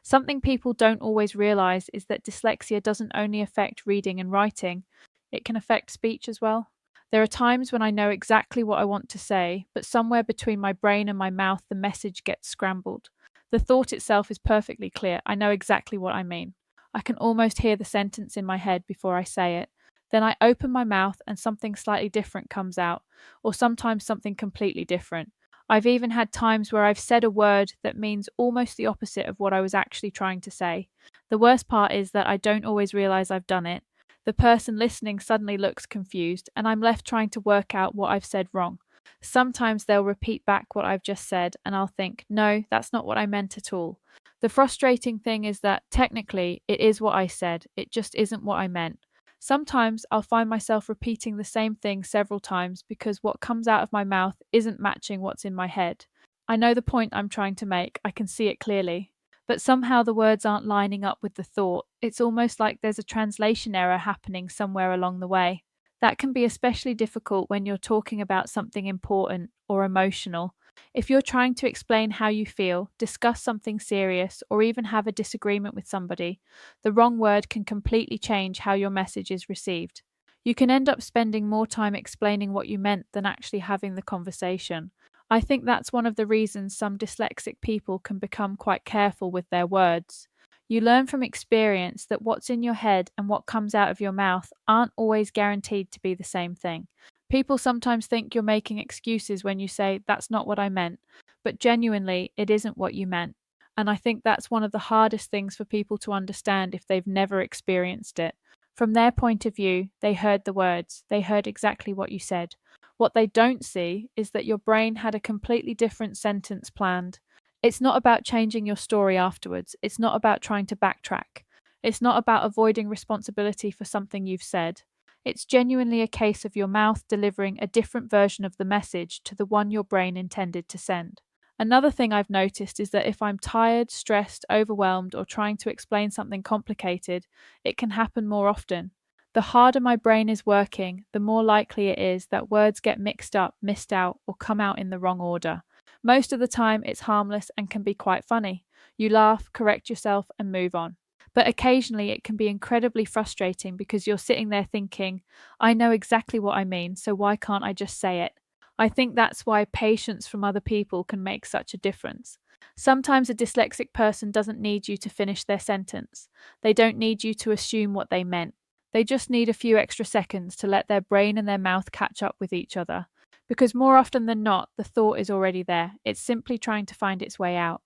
Something people don't always realize is that dyslexia doesn't only affect reading and writing, it can affect speech as well. There are times when I know exactly what I want to say, but somewhere between my brain and my mouth, the message gets scrambled. The thought itself is perfectly clear. I know exactly what I mean. I can almost hear the sentence in my head before I say it. Then I open my mouth and something slightly different comes out, or sometimes something completely different. I've even had times where I've said a word that means almost the opposite of what I was actually trying to say. The worst part is that I don't always realize I've done it. The person listening suddenly looks confused, and I'm left trying to work out what I've said wrong. Sometimes they'll repeat back what I've just said, and I'll think, no, that's not what I meant at all. The frustrating thing is that technically it is what I said, it just isn't what I meant. Sometimes I'll find myself repeating the same thing several times because what comes out of my mouth isn't matching what's in my head. I know the point I'm trying to make, I can see it clearly, but somehow the words aren't lining up with the thought. It's almost like there's a translation error happening somewhere along the way. That can be especially difficult when you're talking about something important or emotional. If you're trying to explain how you feel, discuss something serious, or even have a disagreement with somebody, the wrong word can completely change how your message is received. You can end up spending more time explaining what you meant than actually having the conversation. I think that's one of the reasons some dyslexic people can become quite careful with their words. You learn from experience that what's in your head and what comes out of your mouth aren't always guaranteed to be the same thing. People sometimes think you're making excuses when you say, that's not what I meant, but genuinely, it isn't what you meant. And I think that's one of the hardest things for people to understand if they've never experienced it. From their point of view, they heard the words, they heard exactly what you said. What they don't see is that your brain had a completely different sentence planned. It's not about changing your story afterwards. It's not about trying to backtrack. It's not about avoiding responsibility for something you've said. It's genuinely a case of your mouth delivering a different version of the message to the one your brain intended to send. Another thing I've noticed is that if I'm tired, stressed, overwhelmed, or trying to explain something complicated, it can happen more often. The harder my brain is working, the more likely it is that words get mixed up, missed out, or come out in the wrong order. Most of the time, it's harmless and can be quite funny. You laugh, correct yourself, and move on. But occasionally it can be incredibly frustrating because you're sitting there thinking, I know exactly what I mean, so why can't I just say it? I think that's why patience from other people can make such a difference. Sometimes a dyslexic person doesn't need you to finish their sentence. They don't need you to assume what they meant. They just need a few extra seconds to let their brain and their mouth catch up with each other. Because more often than not, the thought is already there. It's simply trying to find its way out.